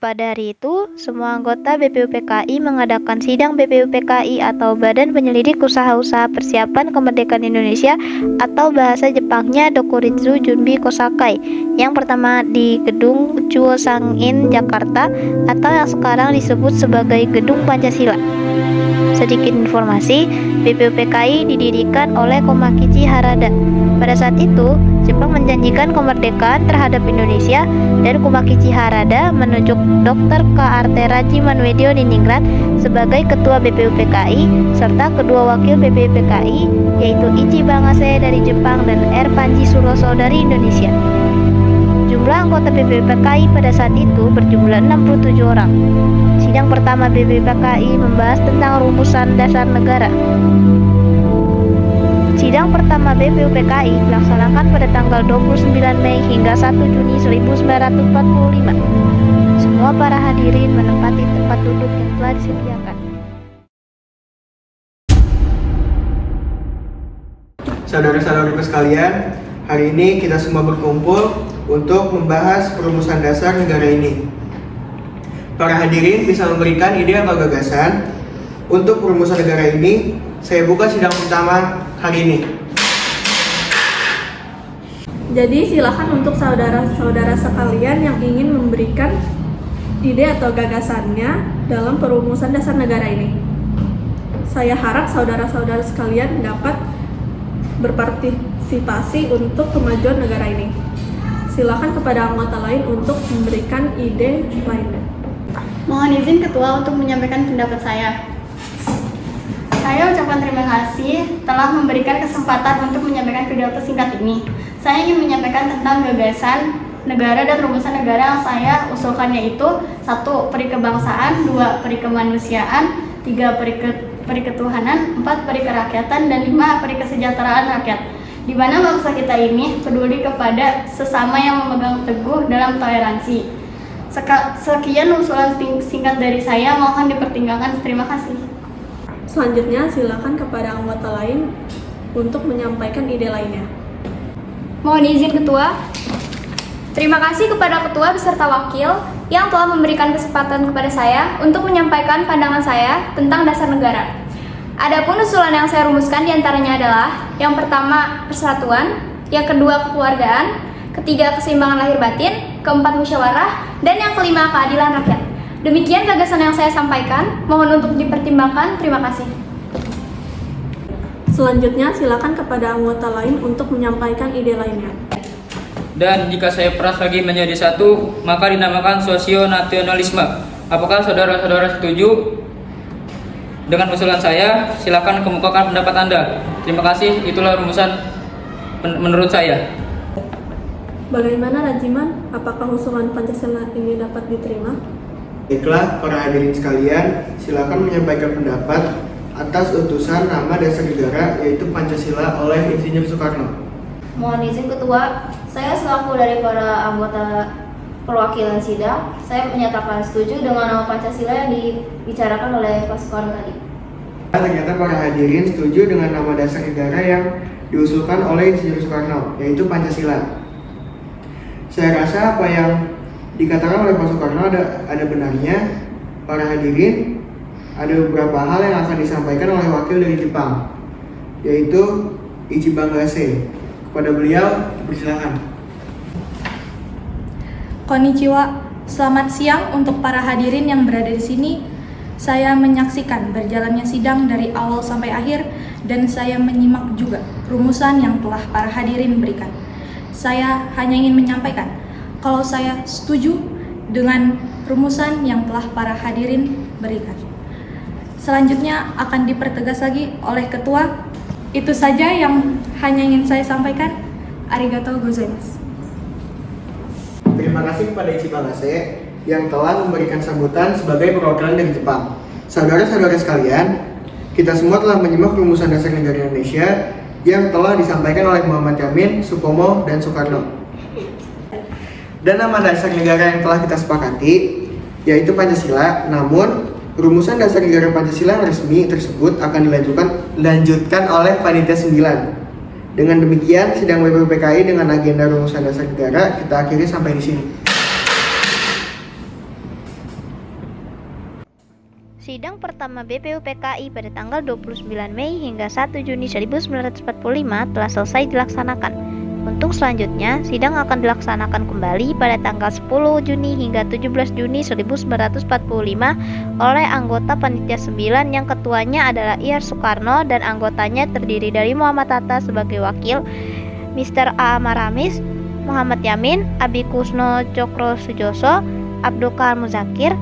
Pada hari itu, semua anggota BPUPKI mengadakan sidang BPUPKI atau Badan Penyelidik Usaha-Usaha Persiapan Kemerdekaan Indonesia atau bahasa Jepangnya Dokuritsu Junbi Kosakai yang pertama di Gedung Chuosangin, Jakarta atau yang sekarang disebut sebagai Gedung Pancasila. Sedikit informasi, BPUPKI didirikan oleh Komakichi Harada. Pada saat itu, Jepang menjanjikan kemerdekaan terhadap Indonesia dan Komakichi Harada menunjuk Dr. K.R.T. Rajimanwedyo Diningrat sebagai Ketua BPUPKI serta kedua wakil BPUPKI yaitu Ichi Bangase dari Jepang dan R. Panji Suroso dari Indonesia. Jumlah anggota BPUPKI pada saat itu berjumlah 67 orang. Sidang pertama BPUPKI membahas tentang rumusan dasar negara. Sidang pertama BPUPKI dilaksanakan pada tanggal 29 Mei hingga 1 Juni 1945. Semua para hadirin menempati tempat duduk yang telah disediakan. Saudara-saudaraku sekalian, hari ini kita semua berkumpul untuk membahas perumusan dasar negara ini. Para hadirin bisa memberikan ide atau gagasan untuk perumusan negara ini. Saya buka sidang pertama hari ini. Jadi silakan untuk saudara-saudara sekalian yang ingin memberikan ide atau gagasannya dalam perumusan dasar negara ini. Saya harap saudara-saudara sekalian dapat berpartisipasi untuk kemajuan negara ini. Silakan kepada anggota lain untuk memberikan ide lainnya. Mohon izin Ketua untuk menyampaikan pendapat saya. Saya ucapkan terima kasih telah memberikan kesempatan untuk menyampaikan pidato singkat ini. Saya ingin menyampaikan tentang gagasan negara dan rumusan negara yang saya usulkan, yaitu 1. Peri kebangsaan, 2. Peri kemanusiaan, 3. Peri ketuhanan, 4. Peri kerakyatan, dan 5. Peri kesejahteraan rakyat. Di mana bangsa kita ini peduli kepada sesama yang memegang teguh dalam toleransi. Sekian usulan singkat dari saya, mohon dipertimbangkan. Terima kasih. Selanjutnya silakan kepada anggota lain untuk menyampaikan ide lainnya. Mohon izin Ketua. Terima kasih kepada Ketua beserta Wakil yang telah memberikan kesempatan kepada saya untuk menyampaikan pandangan saya tentang dasar negara. Adapun usulan yang saya rumuskan diantaranya adalah: yang pertama, persatuan; yang kedua, kekeluargaan; ketiga, keseimbangan lahir batin; keempat, musyawarah; dan yang kelima, keadilan rakyat. Demikian gagasan yang saya sampaikan, mohon untuk dipertimbangkan. Terima kasih. Selanjutnya silakan kepada anggota lain untuk menyampaikan ide lainnya. Dan jika saya peras lagi menjadi satu, maka dinamakan sosionasionalisme. Apakah saudara-saudara setuju dengan usulan saya? Silakan kemukakan pendapat Anda. Terima kasih, itulah rumusan menurut saya. Bagaimana Rajiman? Apakah usulan Pancasila ini dapat diterima? Baiklah, para hadirin sekalian, silakan menyampaikan pendapat atas utusan nama dasar negara yaitu Pancasila oleh Insinyur Soekarno. Mohon izin Ketua, saya selaku dari para anggota perwakilan sidang, saya menyatakan setuju dengan nama Pancasila yang dibicarakan oleh Pak Soekarno tadi. Ternyata para hadirin setuju dengan nama dasar negara yang diusulkan oleh Insinyur Soekarno, yaitu Pancasila. Saya rasa apa yang dikatakan oleh Pak Soekarno ada benarnya. Para hadirin, ada beberapa hal yang akan disampaikan oleh wakil dari Jepang, yaitu Ichi Bangase. Kepada beliau, dipersilakan. Konnichiwa, selamat siang untuk para hadirin yang berada di sini. Saya menyaksikan berjalannya sidang dari awal sampai akhir dan saya menyimak juga rumusan yang telah para hadirin berikan. Saya hanya ingin menyampaikan kalau saya setuju dengan rumusan yang telah para hadirin berikan. Selanjutnya akan dipertegas lagi oleh Ketua. Itu saja yang hanya ingin saya sampaikan. Arigatou gozaimasu. Terima kasih kepada Ichi Bangase yang telah memberikan sambutan sebagai perwakilan dari Jepang. Saudara-saudara sekalian, kita semua telah menyimak rumusan dasar negara Indonesia yang telah disampaikan oleh Muhammad Yamin, Supomo, dan Soekarno. Dan nama dasar negara yang telah kita sepakati yaitu Pancasila. Namun rumusan dasar negara Pancasila yang resmi tersebut akan dilanjutkan oleh Panitia 9. Dengan demikian, sidang BPUPKI dengan agenda rumusan dasar negara kita akhiri sampai di sini. Sidang pertama BPUPKI pada tanggal 29 Mei hingga 1 Juni 1945 telah selesai dilaksanakan. Untuk selanjutnya, sidang akan dilaksanakan kembali pada tanggal 10 Juni hingga 17 Juni 1945 oleh anggota Panitia 9 yang ketuanya adalah Ir Soekarno dan anggotanya terdiri dari Muhammad Hatta sebagai wakil, Mr. A. Maramis, Muhammad Yamin, Abi Kusno Cokro Sujoso, Abdul Kahar Muzakir,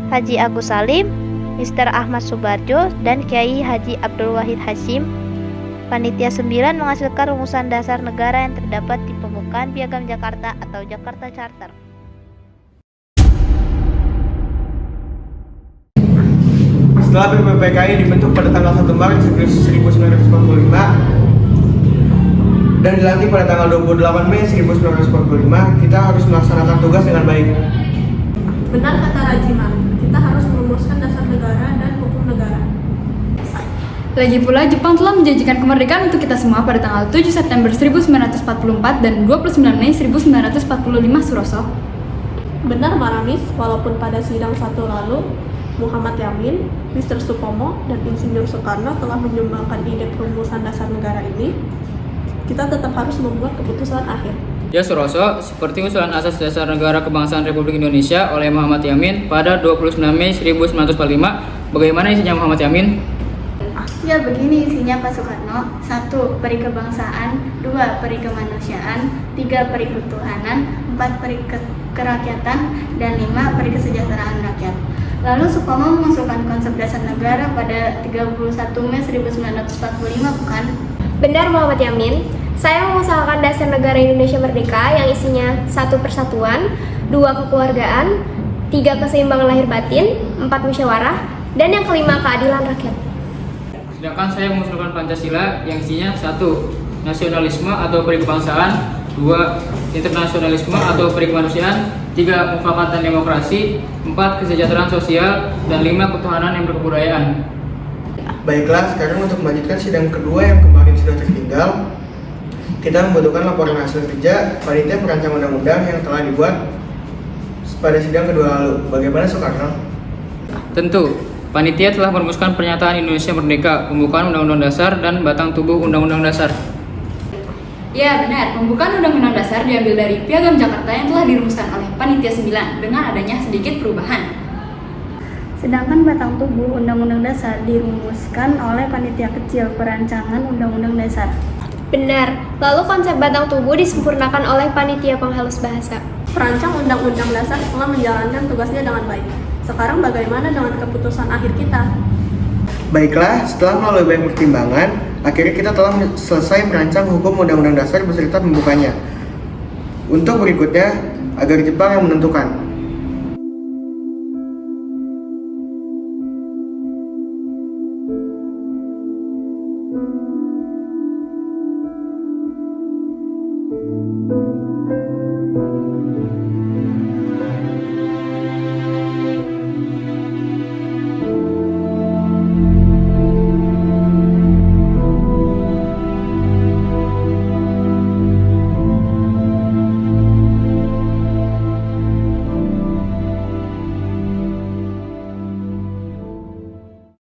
Haji Agus Salim, Mr. Ahmad Subarjo, dan Kiai Haji Abdul Wahid Hashim. Panitia 9 menghasilkan rumusan dasar negara yang terdapat di Pembukaan Piagam Jakarta atau Jakarta Charter. Setelah BPUPKI dibentuk pada tanggal 1 Maret 1945 dan dilantik pada tanggal 28 Mei 1945, kita harus melaksanakan tugas dengan baik. Benar kata Rajima, kita harus merumuskan dasar negara dan hukum negara. Lagi pula, Jepang telah menjanjikan kemerdekaan untuk kita semua pada tanggal 7 September 1944 dan 29 Mei 1945 Suroso. Benar Maramis, walaupun pada sidang satu lalu, Muhammad Yamin, Mr. Supomo, dan Insinyur Soekarno telah menyumbangkan ide perumusan dasar negara ini, kita tetap harus membuat keputusan akhir. Ya Suroso, seperti usulan asas dasar negara kebangsaan Republik Indonesia oleh Muhammad Yamin pada 29 Mei 1945, bagaimana isinya Muhammad Yamin? Ya, begini isinya Pak Soekarno. 1. Peri kebangsaan, 2. Peri kemanusiaan, 3. Peri ketuhanan, 4. Peri kerakyatan, dan 5. Peri kesejahteraan rakyat. Lalu Supomo mengusulkan konsep dasar negara pada 31 Mei 1945, bukan? Benar Muhammad Yamin, saya mengusahakan dasar negara Indonesia Merdeka yang isinya 1. Persatuan, 2. Kekeluargaan, 3. Keseimbangan lahir batin, 4. Musyawarah, dan yang kelima keadilan rakyat. Sedangkan saya mengusulkan Pancasila yang isinya 1. Nasionalisme atau peri kebangsaan, 2. Internasionalisme atau peri kemanusiaan, 3. Mufakat dan demokrasi, 4. Kesejahteraan sosial, dan 5. Ketuhanan yang berkebudayaan. Baiklah, sekarang untuk melanjutkan sidang kedua yang kemarin sudah tertinggal, kita membutuhkan laporan hasil kerja panitia perancang undang-undang yang telah dibuat pada sidang kedua lalu. Bagaimana Soekarno? Tentu, panitia telah merumuskan pernyataan Indonesia Merdeka, pembukaan Undang-Undang Dasar, dan batang tubuh Undang-Undang Dasar. Ya benar, pembukaan Undang-Undang Dasar diambil dari Piagam Jakarta yang telah dirumuskan oleh Panitia 9 dengan adanya sedikit perubahan. Sedangkan batang tubuh Undang-Undang Dasar dirumuskan oleh panitia kecil perancangan Undang-Undang Dasar. Benar, lalu konsep batang tubuh disempurnakan oleh Panitia Penghalus Bahasa. Perancang Undang-Undang Dasar telah menjalankan tugasnya dengan baik. Sekarang bagaimana dengan keputusan akhir kita? Baiklah, setelah melalui banyak pertimbangan, akhirnya kita telah selesai merancang hukum Undang-Undang Dasar beserta pembukanya. Untuk berikutnya, agar Jepang yang menentukan.